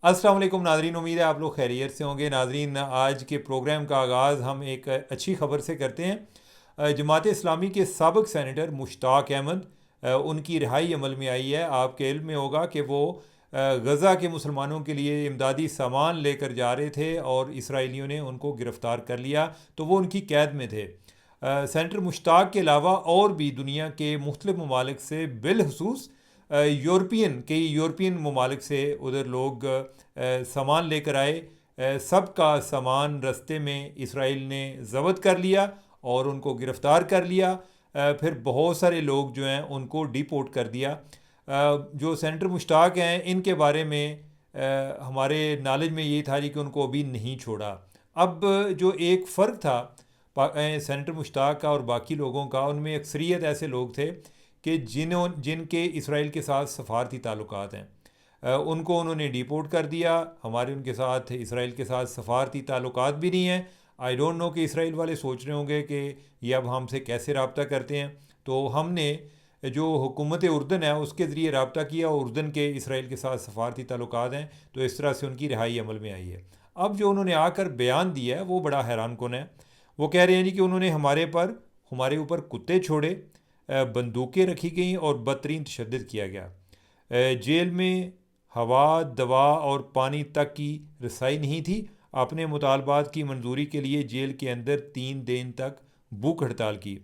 अस्सलाम वालेकुम नाजरीन, उम्मीद है आप लोग खैरियत से होंगे। नाजरीन, आज के प्रोग्राम का आगाज़ हम एक अच्छी ख़बर से करते हैं। जमात इस्लामी के साबिक़ सैनेटर मुश्ताक अहमद, उनकी रिहाई अमल में आई है। आपके इल्म में होगा कि वो गज़ा के मुसलमानों के लिए इमदादी सामान लेकर जा रहे थे और इसराइलियों ने उनको गिरफ़्तार कर लिया, तो वो उनकी कैद में थे। सेनेटर मुश्ताक के अलावा और भी दुनिया के मुख्तलिफ़ ममालिक से, बिलखसूस कई यूरोपियन ममालिक से उधर लोग सामान लेकर आए। सब का सामान रस्ते में इसराइल ने ज़ब्त कर लिया और उनको गिरफ़्तार कर लिया। फिर बहुत सारे लोग जो हैं उनको डिपोर्ट कर दिया। जो सेनेटर मुश्ताक हैं, इनके बारे में हमारे नॉलेज में ये था जी कि उनको अभी नहीं छोड़ा। अब जो एक फ़र्क था सेनेटर मुश्ताक का और बाकी लोगों का, उनमें अक्सरियत ऐसे लोग थे कि जिनके इसराइल के साथ सफारती ताल्लुकात हैं, उनको उन्होंने डिपोर्ट कर दिया। हमारे उनके साथ इसराइल के साथ सफारती ताल्लुकात भी नहीं हैं। आई डोंट नो कि इसराइल वाले सोच रहे होंगे कि ये अब हमसे कैसे रब्ता करते हैं। तो हमने जो हुकूमत उर्दन है उसके ज़रिए रब्ता किया और उर्दन के इसराइल के साथ सफारती ताल्लुकात हैं, तो इस तरह से उनकी रिहाई अमल में आई है। अब जो उन्होंने आकर बयान दिया है वो बड़ा हैरान कुन है। वो कह रहे हैं जी कि उन्होंने हमारे ऊपर कुत्ते छोड़े, बंदूकें रखी गईं और बदतरीन तशद्दुद किया गया। जेल में हवा, दवा और पानी तक की रसाई नहीं थी। अपने मुतालबात की मंजूरी के लिए जेल के अंदर 3 दिन तक भूख हड़ताल की।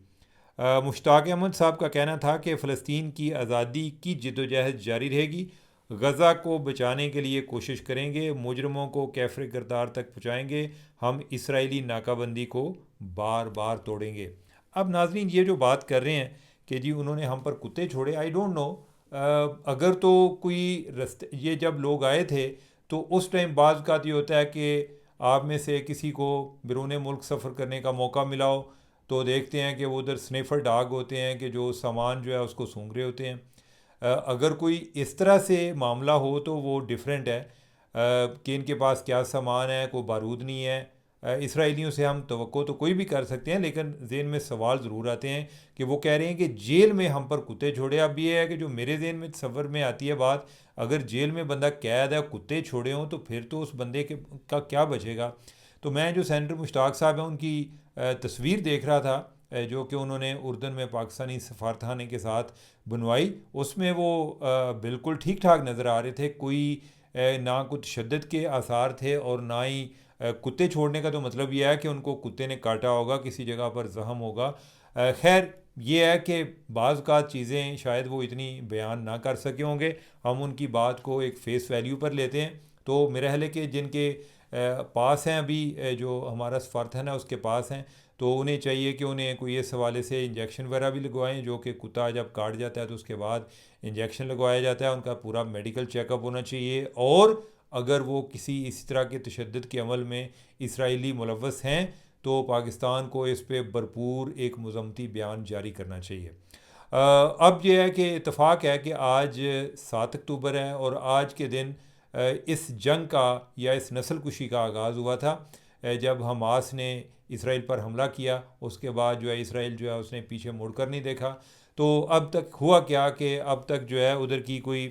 मुश्ताक अहमद साहब का कहना था कि फ़लस्तीन की आज़ादी की जद्दोजहद जारी रहेगी। गज़ा को बचाने के लिए कोशिश करेंगे, मुजरमों को कैफरे किरदार तक पहुँचाएँगे, हम इसराइली नाकाबंदी को बार बार तोड़ेंगे। अब नाजरीन, ये जो बात कर रहे हैं कि जी उन्होंने हम पर कुत्ते छोड़े, आई डोंट नो। अगर तो कोई रस्ते, ये जब लोग आए थे तो उस टाइम बाज़ का ये होता है कि आप में से किसी को बैरून मुल्क सफ़र करने का मौका मिला हो, तो देखते हैं कि वो उधर स्निफर डॉग होते हैं कि जो सामान जो है उसको सूंघ रहे होते हैं। अगर कोई इस तरह से मामला हो तो वो डिफरेंट है, कि इनके पास क्या सामान है, कोई बारूद नहीं है। इसराइलियों से हम तवक्को तो कोई भी कर सकते हैं, लेकिन ज़हन में सवाल ज़रूर आते हैं कि वो कह रहे हैं कि जेल में हम पर कुत्ते छोड़े। अब ये है कि जो मेरे ज़हन में सफ़र में आती है बात, अगर जेल में बंदा कैद है, कुत्ते छोड़े हों, तो फिर तो उस बंदे के का क्या बचेगा। तो मैं जो सेनेटर मुश्ताक साहब हैं उनकी तस्वीर देख रहा था, जो कि उन्होंने उर्दन में पाकिस्तानी सफारतखाने के साथ बनवाई, उसमें वो बिल्कुल ठीक ठाक नज़र आ रहे थे। कोई ना कुछ तशद्दुद के आसार थे और ना ही कुत्ते छोड़ने का तो मतलब यह है कि उनको कुत्ते ने काटा होगा, किसी जगह पर ज़ख्म होगा। खैर, ये है कि बाज़ का चीज़ें शायद वो इतनी बयान ना कर सके होंगे, हम उनकी बात को एक फ़ेस वैल्यू पर लेते हैं। तो मेरा ख्याल है कि जिनके पास हैं अभी, जो हमारा सफारतखाना है उसके पास हैं, तो उन्हें चाहिए कि उन्हें कोई इस हवाले से इंजेक्शन वगैरह भी लगवाएं, जो कि कुत्ता जब काट जाता है तो उसके बाद इंजेक्शन लगवाया जाता है, उनका पूरा मेडिकल चेकअप होना चाहिए। और अगर वो किसी इसी तरह के तशद्दुद के अमल में इसराइली मुलव्वस हैं, तो पाकिस्तान को इस पर भरपूर एक मज़म्मती बयान जारी करना चाहिए। अब यह है कि इत्तफ़ाक़ है कि आज 7 अक्टूबर है और आज के दिन इस जंग का या इस नस्ल कुशी का आगाज़ हुआ था। जब हमास ने इसराइल पर हमला किया, उसके बाद जो है इसराइल जो है उसने पीछे मुड़कर नहीं देखा। तो अब तक हुआ क्या कि अब तक जो है उधर की कोई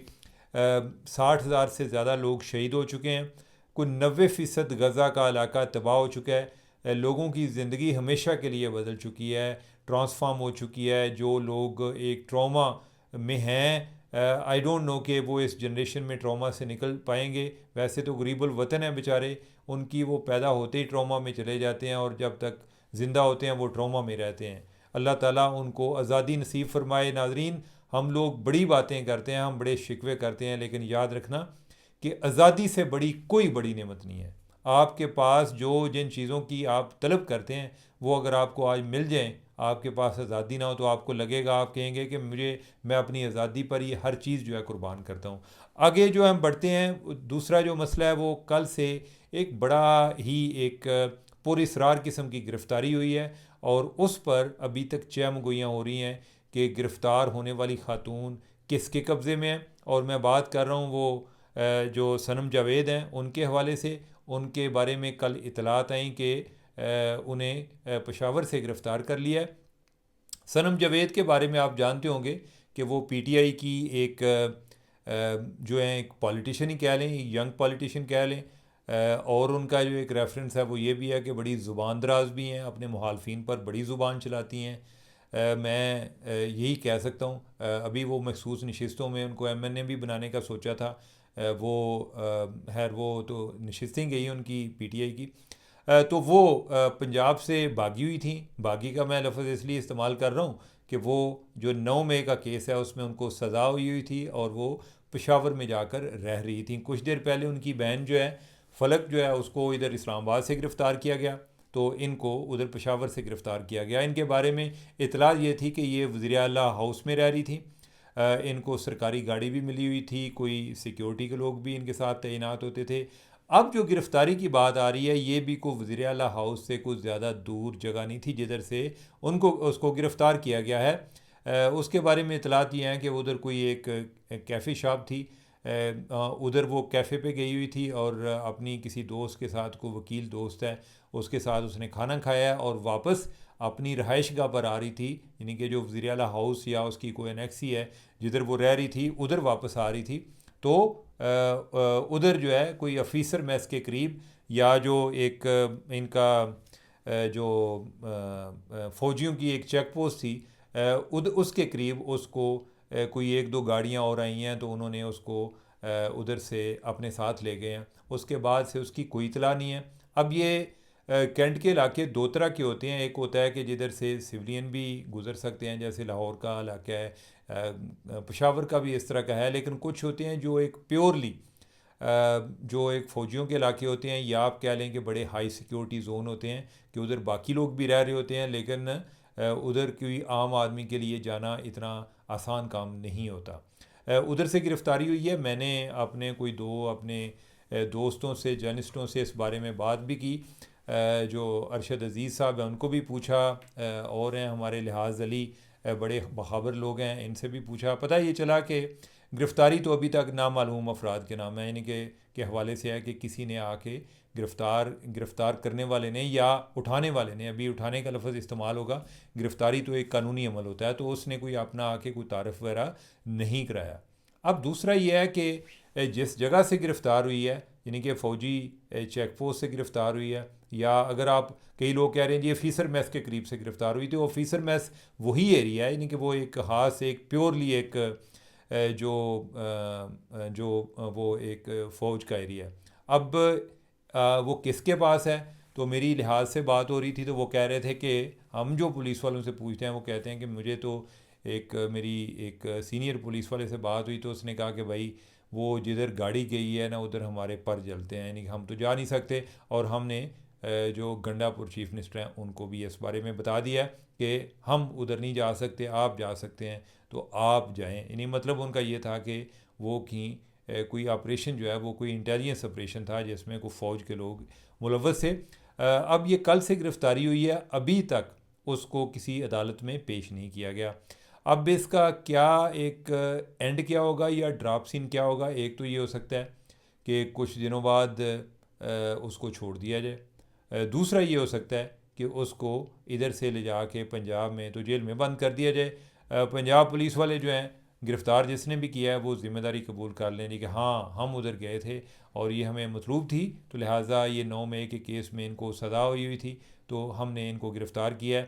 60,000 से ज़्यादा लोग शहीद हो चुके हैं। कोई 90% गज़ा का इलाका तबाह हो चुका है। लोगों की ज़िंदगी हमेशा के लिए बदल चुकी है, ट्रांसफॉर्म हो चुकी है। जो लोग एक ट्रॉमा में हैं, आई डोंट नो कि वो इस जनरेशन में ट्रॉमा से निकल पाएंगे। वैसे तो गरीबुल वतन है बेचारे, उनकी वो पैदा होते ही ट्रॉमा में चले जाते हैं और जब तक ज़िंदा होते हैं वो ट्रॉमा में रहते हैं। अल्लाह ताला उनको आज़ादी नसीब फरमाए। नाजरीन, हम लोग बड़ी बातें करते हैं, हम बड़े शिकवे करते हैं, लेकिन याद रखना कि आज़ादी से बड़ी कोई बड़ी नेमत नहीं है। आपके पास जो जिन चीज़ों की आप तलब करते हैं, वो अगर आपको आज मिल जाएं, आपके पास आज़ादी ना हो, तो आपको लगेगा, आप कहेंगे कि मैं अपनी आज़ादी पर ये हर चीज़ जो है कुर्बान करता हूँ। आगे जो हम बढ़ते हैं, दूसरा जो मसला है वो कल से एक बड़ा ही एक पुरअसरार किस्म की गिरफ़्तारी हुई है और उस पर अभी तक चहमगोइयाँ हो रही हैं कि गिरफ़्तार होने वाली खातून किसके कब्ज़े में है। और मैं बात कर रहा हूँ वो जो सनम जावेद हैं उनके हवाले से। उनके बारे में कल इतलात आई कि उन्हें पेशावर से गिरफ़्तार कर लिया है। सनम जावेद के बारे में आप जानते होंगे कि वो पीटीआई की एक जो हैं एक पॉलिटिशियन ही कह लें, एक यंग पॉलिटिशियन कह लें। और उनका जो एक रेफरेंस है वो ये भी है कि बड़ी ज़ुबान दराज भी हैं, अपने मुखालफिन पर बड़ी ज़ुबान चलाती हैं। मैं यही कह सकता हूँ। अभी वो मखसूस नशिस्तों में उनको MNA भी बनाने का सोचा था। वो खैर वो तो नशिस्तें गई उनकी PTI की। तो वो पंजाब से भागी हुई थी। भागी का मैं लफ्ज़ इसलिए इस्तेमाल कर रहा हूँ कि वो जो 9 मई का केस है उसमें उनको सज़ा हुई थी और वो पेशावर में जाकर रह रही थी। कुछ देर पहले उनकी बहन जो है फलक जो है उसको इधर इस्लामाबाद से गिरफ़्तार किया गया, तो इनको उधर पेशावर से गिरफ़्तार किया गया। इनके बारे में इतला ये थी कि ये वज़ीर आला हाउस में रह रही थी। इनको सरकारी गाड़ी भी मिली हुई थी, कोई सिक्योरिटी के लोग भी इनके साथ तैनात होते थे। अब जो गिरफ़्तारी की बात आ रही है ये भी को वज़ीर आला हाउस से कुछ ज़्यादा दूर जगह नहीं थी जिधर से उसको गिरफ़्तार किया गया है। उसके बारे में इतलात ये हैं कि उधर कोई एक कैफ़े शॉप थी, उधर वो कैफ़े पे गई हुई थी और अपनी किसी दोस्त के साथ, को वकील दोस्त है उसके साथ उसने खाना खाया और वापस अपनी रहाइश गाह पर आ रही थी, यानी कि जो वज़ीर आला हाउस या उसकी कोई एनेक्सी है जिधर वो रह रही थी उधर वापस आ रही थी। तो उधर जो है कोई ऑफिसर मैस के करीब या जो एक इनका जो फ़ौजियों की एक चेक पोस्ट थी, उसके करीब उसको कोई एक दो गाड़ियाँ और आई हैं तो उन्होंने उसको उधर से अपने साथ ले गए हैं। उसके बाद से उसकी कोई इतला नहीं है। अब ये कैंट के इलाके दो तरह के होते हैं। एक होता है कि जिधर से सिविलियन भी गुजर सकते हैं, जैसे लाहौर का इलाका है, पेशावर का भी इस तरह का है। लेकिन कुछ होते हैं जो एक प्योरली जो एक फ़ौजियों के इलाके होते हैं, या आप कह लें कि बड़े हाई सिक्योरिटी जोन होते हैं कि उधर बाकी लोग भी रह रहे होते हैं, लेकिन उधर कोई आम आदमी के लिए जाना इतना आसान काम नहीं होता। उधर से गिरफ़्तारी हुई है। मैंने अपने कोई दो अपने दोस्तों से, जर्नलिस्टों से इस बारे में बात भी की। जो अरशद अज़ीज़ साहब हैं उनको भी पूछा, और हैं हमारे लिहाज अली, बड़े बहाबर लोग हैं, इनसे भी पूछा। पता ये चला कि गिरफ़्तारी तो अभी तक नामालूम अफराद के नाम है, यानी के हवाले से है कि किसी ने आके गिरफ़्तार करने वाले ने या उठाने वाले ने, अभी उठाने का लफ्ज़ इस्तेमाल होगा, गिरफ़्तारी तो एक कानूनी अमल होता है, तो उसने कोई अपना आके कोई तारफ़ वगैरह नहीं कराया। अब दूसरा ये है कि जिस जगह से गिरफ़्तार हुई है, यानी कि फ़ौजी चेक पोस्ट से गिरफ़्तार हुई है, या अगर आप, कई लोग कह रहे हैं जी ऑफिसर मैस के करीब से गिरफ़्तार हुई, तो ऑफिसर मैस वही एरिया है, यानी कि वो एक ख़ास, एक प्योरली एक जो वो एक फ़ौज का एरिया है। अब वो किसके पास है, तो मेरी लिहाज से बात हो रही थी तो वो कह रहे थे कि हम जो पुलिस वालों से पूछते हैं वो कहते हैं कि मुझे तो मेरी एक सीनियर पुलिस वाले से बात हुई तो उसने कहा कि भाई वो जिधर गाड़ी गई है ना उधर हमारे पर जलते हैं, यानी कि हम तो जा नहीं सकते। और हमने जो गंडापुर चीफ मिनिस्टर हैं उनको भी इस बारे में बता दिया कि हम उधर नहीं जा सकते, आप जा सकते हैं तो आप जाएं। यानी मतलब उनका ये था कि वो कोई ऑपरेशन जो है वो कोई इंटेलिजेंस ऑपरेशन था जिसमें कोई फ़ौज के लोग मुलव्वस थे। अब ये कल से गिरफ़्तारी हुई है, अभी तक उसको किसी अदालत में पेश नहीं किया गया। अब इसका क्या एक एंड क्या होगा या ड्रॉप सीन क्या होगा, एक तो ये हो सकता है कि कुछ दिनों बाद उसको छोड़ दिया जाए। दूसरा ये हो सकता है कि उसको इधर से ले जा के पंजाब में तो जेल में बंद कर दिया जाए। पंजाब पुलिस वाले जो हैं, गिरफ़्तार जिसने भी किया है वो ज़िम्मेदारी कबूल कर लें कि हाँ हम उधर गए थे और ये हमें मतलूब थी, तो लिहाजा ये 9 मई के केस में इनको सज़ा हुई थी तो हमने इनको गिरफ़्तार किया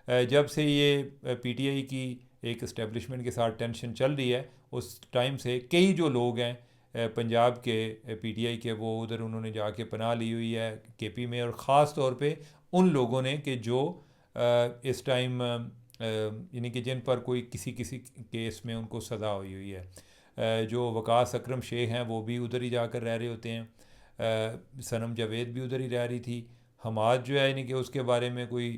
है। जब से ये PTI की एक इस्टेब्लिशमेंट के साथ टेंशन चल रही है, उस टाइम से कई जो लोग हैं पंजाब के PTI के, वो उधर उन्होंने जाके पनाह ली हुई है KP में, और ख़ास तौर पे उन लोगों ने कि जो इस टाइम यानी कि जिन पर कोई किसी किसी केस में उनको सज़ा हुई है। जो वकास अकरम शेख हैं वो भी उधर ही जाकर रह रहे होते हैं। सनम जावेद भी उधर ही रह रही थी। हमाद जो है यानी कि उसके बारे में कोई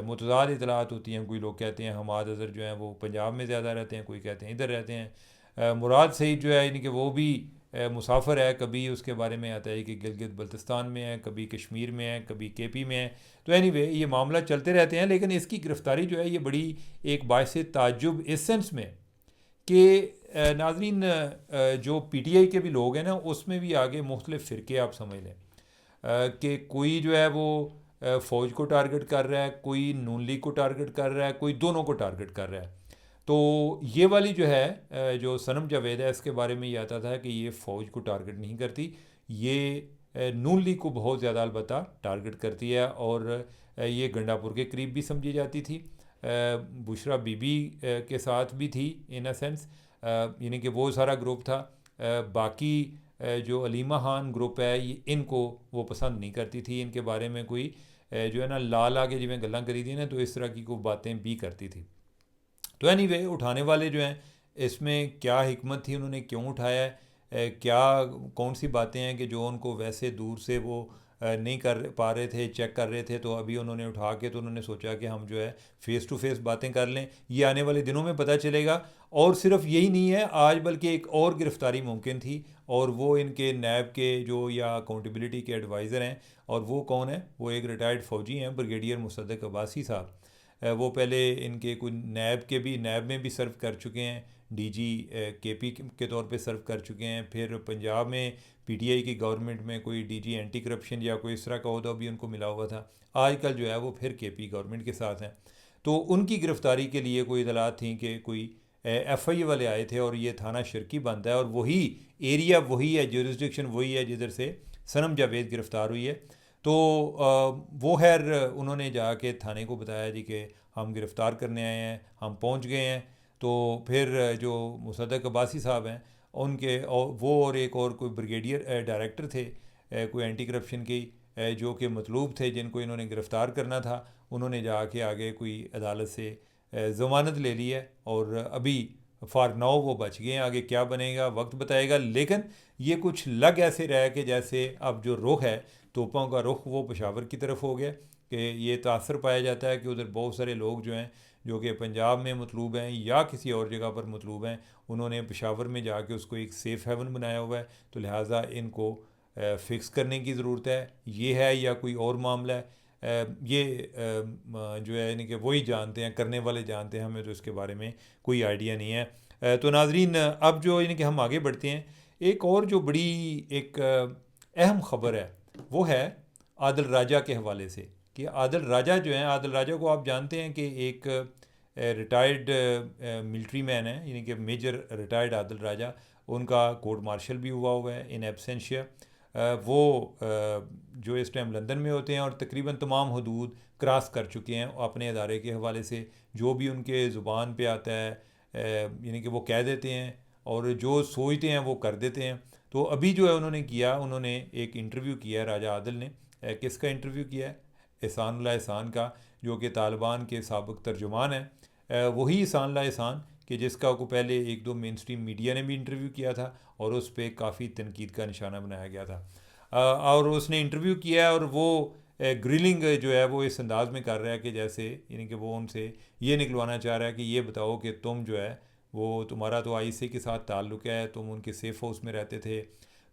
मुतज़ाद इतलात होती हैं, कोई लोग कहते हैं हमाद अज़हर जो हैं वो पंजाब में ज़्यादा रहते हैं, कोई कहते हैं इधर रहते हैं। मुराद सईद जो है यानी कि वो भी मुसाफिर है, कभी उसके बारे में आता है कि गिलगित बल्तिस्तान में है, कभी कश्मीर में है, कभी KP में है। तो एनीवे ये मामला चलते रहते हैं, लेकिन इसकी गिरफ़्तारी जो है ये बड़ी एक बायस ताज्जुब इस सेंस में कि नाजरीन जो PTI के भी लोग हैं ना उसमें भी आगे मुख्तलिफ़ फ़िरके आप समझ लें कि कोई जो है वो फ़ौज को टारगेट कर रहा है, कोई नून लीग को टारगेट कर रहा है, कोई दोनों को टारगेट कर रहा है। तो ये वाली जो है जो सनम जावेद है, इसके बारे में ये आता था कि ये फ़ौज को टारगेट नहीं करती, ये नून लीग को बहुत ज़्यादा अलबत्ता टारगेट करती है, और ये गंडापुर के करीब भी समझी जाती थी। बुशरा बीबी के साथ भी थी इन अ सेंस, यानी कि वो सारा ग्रुप था। बाकी जो अलीमा खान ग्रुप है, ये इनको वो पसंद नहीं करती थी, इनके बारे में कोई जो है ना ला ला के जिमें गल्लां करी दी ना, तो इस तरह की कोई बातें भी करती थी। तो एनीवे उठाने वाले जो हैं, इसमें क्या हिकमत थी, उन्होंने क्यों उठाया है, क्या कौन सी बातें हैं कि जो उनको वैसे दूर से वो नहीं कर पा रहे थे, चेक कर रहे थे, तो अभी उन्होंने उठा के तो उन्होंने सोचा कि हम जो है फ़ेस टू फेस बातें कर लें, ये आने वाले दिनों में पता चलेगा। और सिर्फ यही नहीं है आज, बल्कि एक और गिरफ़्तारी मुमकिन थी, और वो इनके नैब के जो या अकाउंटेबिलिटी के एडवाइज़र हैं, और वो कौन है, वो एक रिटायर्ड फ़ौजी हैं, ब्रिगेडियर मुसद्दक अब्बासी साहब। वो पहले इनके कुछ नैब में भी सर्व कर चुके हैं, डीजी केपी के तौर पे सर्व कर चुके हैं, फिर पंजाब में पीटीआई की गवर्नमेंट में कोई डीजी एंटी करप्शन या कोई इस तरह का ओहदा भी उनको मिला हुआ था। आजकल जो है वो फिर केपी गवर्नमेंट के साथ हैं। तो उनकी गिरफ़्तारी के लिए कोई इतलात थी कि कोई एफआई वाले आए थे, और ये थाना शिरकी बनता है, और वही एरिया वही है, जुरिस्डिक्शन वही है जिधर से सनम जावेद गिरफ़्तार हुई है। तो वो खैर उन्होंने जाके थाने को बताया जी कि हम गिरफ़्तार करने आए हैं, हम पहुंच गए हैं। तो फिर जो मुसद्दक अब्बासी साहब हैं, उनके और वो और एक और कोई ब्रिगेडियर डायरेक्टर थे कोई एंटी करप्शन की, जो कि मतलूब थे, जिनको इन्होंने गिरफ़्तार करना था, उन्होंने जाके आगे कोई अदालत से ज़मानत ले ली है, और अभी फॉर नाउ वो बच गए हैं। आगे क्या बनेगा वक्त बताएगा, लेकिन ये कुछ लग ऐसे रहा है कि जैसे अब जो रुख है तोपों का, रुख वो पेशावर की तरफ हो गया, कि ये तासर पाया जाता है कि उधर बहुत सारे लोग जो हैं, जो कि पंजाब में मतलूब हैं या किसी और जगह पर मतलूब हैं, उन्होंने पेशावर में जाके उसको एक सेफ़ हेवन बनाया हुआ है, तो लिहाजा इनको फ़िक्स करने की ज़रूरत है। ये है या कोई और मामला है, ये जो है यानी कि वही जानते हैं, करने वाले जानते हैं, हमें तो इसके बारे में कोई आइडिया नहीं है। तो नाजरीन, अब जो यानी कि हम आगे बढ़ते हैं, एक और जो बड़ी एक अहम ख़बर है, वो है आदिल राजा के हवाले से, कि आदिल राजा जो हैं, आदिल राजा को आप जानते हैं कि एक रिटायर्ड मिलिट्री मैन है, यानी कि मेजर रिटायर्ड आदिल राजा, उनका कोर्ट मार्शल भी हुआ है इन एब्सेंशिया। वो जो इस टाइम लंदन में होते हैं, और तकरीबन तमाम हदूद क्रॉस कर चुके हैं अपने अदारे के हवाले से, जो भी उनके ज़ुबान पे आता है यानी कि वो कह देते हैं, और जो सोचते हैं वो कर देते हैं। तो अभी जो है उन्होंने किया, उन्होंने एक इंटरव्यू किया है राजा आदिल ने। किसका इंटरव्यू किया है? एहसानुल्लाह एहसान का, जो कि तालिबान के साबिक तर्जुमान है। वही एहसानुल्लाह एहसान कि जिसका को पहले एक दो मेन स्ट्रीम मीडिया ने भी इंटरव्यू किया था, और उस पर काफ़ी तनकीद का निशाना बनाया गया था। और उसने इंटरव्यू किया है, और वो ग्रिलिंग जो है वो इस अंदाज में कर रहा है कि जैसे यानी कि वो उनसे ये निकलवाना चाह रहा है कि ये बताओ कि तुम जो है वो, तुम्हारा तो आईसी के साथ ताल्लुक़ है, तुम उनके सेफ हाउस में रहते थे,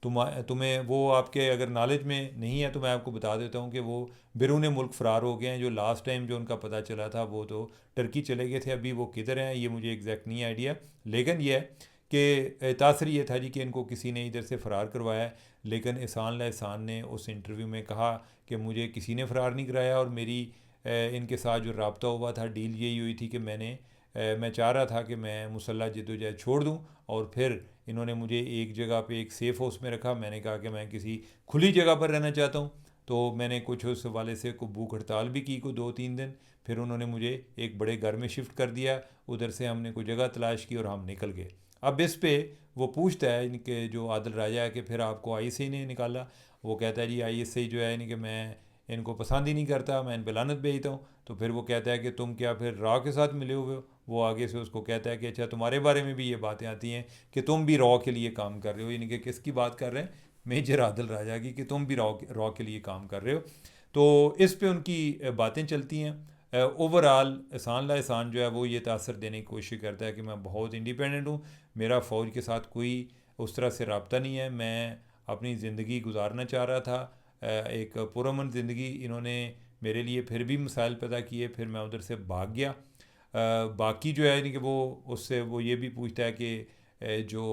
तुम्हें वो आपके अगर नॉलेज में नहीं है तो मैं आपको बता देता हूँ कि वो बैरून मुल्क फ़रार हो गए हैं। जो लास्ट टाइम जो उनका पता चला था वो तो टर्की चले गए थे, अभी वो किधर हैं ये मुझे एग्जैक्ट नहीं आइडिया, लेकिन ये है कि तासर ये था जी कि इनको किसी ने इधर से फ़रार करवाया है। लेकिन एहसान ने उस इंटरव्यू में कहा कि मुझे किसी ने फ़रार नहीं कराया, और मेरी इनके साथ जो रब्ता हुआ था, डील यही हुई थी कि मैं चाह रहा था कि मैं मुसल्लह जद्दोजहद छोड़ दूँ, और फिर इन्होंने मुझे एक जगह पे एक सेफ़ हाउस में रखा। मैंने कहा कि मैं किसी खुली जगह पर रहना चाहता हूँ, तो मैंने कुछ उस हवाले से को भूख हड़ताल भी की को 2-3 दिन। फिर उन्होंने मुझे एक बड़े घर में शिफ्ट कर दिया, उधर से हमने कोई जगह तलाश की और हम निकल गए। अब इस पे वो पूछता है इनके जो आदिल राजा है कि फिर आपको आईएसआई ने निकाला। वो कहता है जी आईएसआई जो है यानी कि मैं इनको पसंद ही नहीं करता, मैं इन पर लानत भेजता हूँ। तो फिर वो कहता है कि तुम क्या फिर रॉ के साथ मिले हुए हो? वो आगे से उसको कहता है कि अच्छा तुम्हारे बारे में भी ये बातें आती हैं कि तुम भी रॉ के लिए काम कर रहे हो, यानी कि किसकी बात कर रहे हैं? मेजर आदिल राजा की, कि तुम भी रॉ के लिए काम कर रहे हो। तो इस पे उनकी बातें चलती हैं। ओवरऑल एहसान जो है वो ये तासर देने की कोशिश करता है कि मैं बहुत इंडिपेंडेंट हूँ, मेरा फ़ौज के साथ कोई उस तरह से रब्ता नहीं है, मैं अपनी ज़िंदगी गुजारना चाह रहा था, एक पुरअमन ज़िंदगी। इन्होंने मेरे लिए फिर भी मसाइल पैदा किए, फिर मैं उधर से भाग गया। बाकी जो है यानी कि वो उससे वो ये भी पूछता है कि जो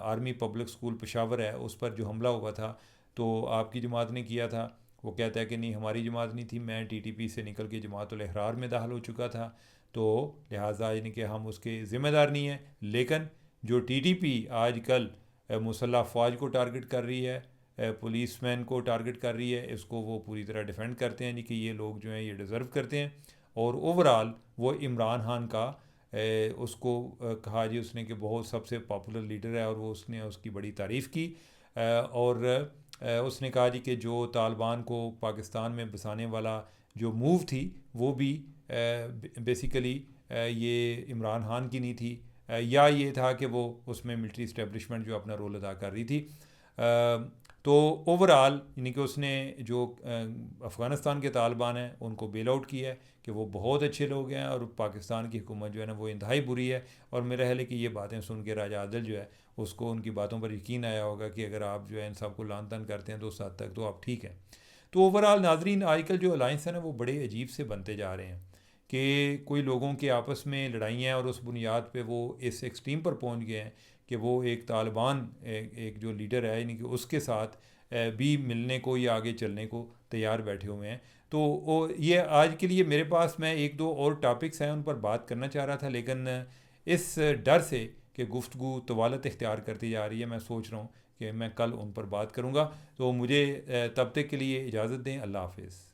आर्मी पब्लिक स्कूल पेशावर है उस पर जो हमला हुआ था तो आपकी जमात ने किया था? वो कहता है कि नहीं हमारी जमात नहीं थी, मैं टीटीपी से निकल के जमात उल अहरार में दाखिल हो चुका था। तो लिहाजा यानी कि हम उसके ज़िम्मेदार नहीं हैं। लेकिन जो टीटीपी आजकल मुसल्ह फ़ौज को टारगेट कर रही है, पुलिसमैन को टारगेट कर रही है, इसको वो पूरी तरह डिफेंड करते हैं, यानी कि ये लोग जो हैं ये डिज़र्व करते हैं। और ओवरऑल वो इमरान खान का उसको कहा जी उसने कि बहुत सबसे पॉपुलर लीडर है, और वो उसने उसकी बड़ी तारीफ़ की। और उसने कहा जी कि जो तालिबान को पाकिस्तान में बसाने वाला जो मूव थी वो भी बेसिकली ये इमरान खान की नहीं थी, या ये था कि वो उसमें मिलिट्री इस्टेब्लिशमेंट जो अपना रोल अदा कर रही थी। तो ओवरऑल यानी कि उसने जो अफ़गानिस्तान के तालिबान हैं उनको बेल आउट किया है कि वो बहुत अच्छे लोग हैं, और पाकिस्तान की हुकूमत जो है ना वो इंतहाई बुरी है। और मेरा ख्याल है कि ये बातें सुन के राजा आदिल जो है उसको उनकी बातों पर यकीन आया होगा कि अगर आप जो है इन सबको लान तान करते हैं तो उस हद तक तो आप ठीक हैं। तो ओवरऑल नाजरीन आजकल जो अलाइंस है ना वो बड़े अजीब से बनते जा रहे हैं कि कोई लोगों के आपस में लड़ाइयाँ हैं, और उस बुनियाद पे वो इस एक्सट्रीम पर पहुंच गए हैं कि वो एक तालिबान एक जो लीडर है यानी कि उसके साथ भी मिलने को या आगे चलने को तैयार बैठे हुए हैं। तो ये आज के लिए मेरे पास मैं एक दो और टॉपिक्स हैं उन पर बात करना चाह रहा था, लेकिन इस डर से कि गुफ्तगू तवालत इख्तियार करती जा रही है, मैं सोच रहा हूँ कि मैं कल उन पर बात करूँगा। तो मुझे तब तक के लिए इजाज़त दें। अल्लाह हाफ़िज़।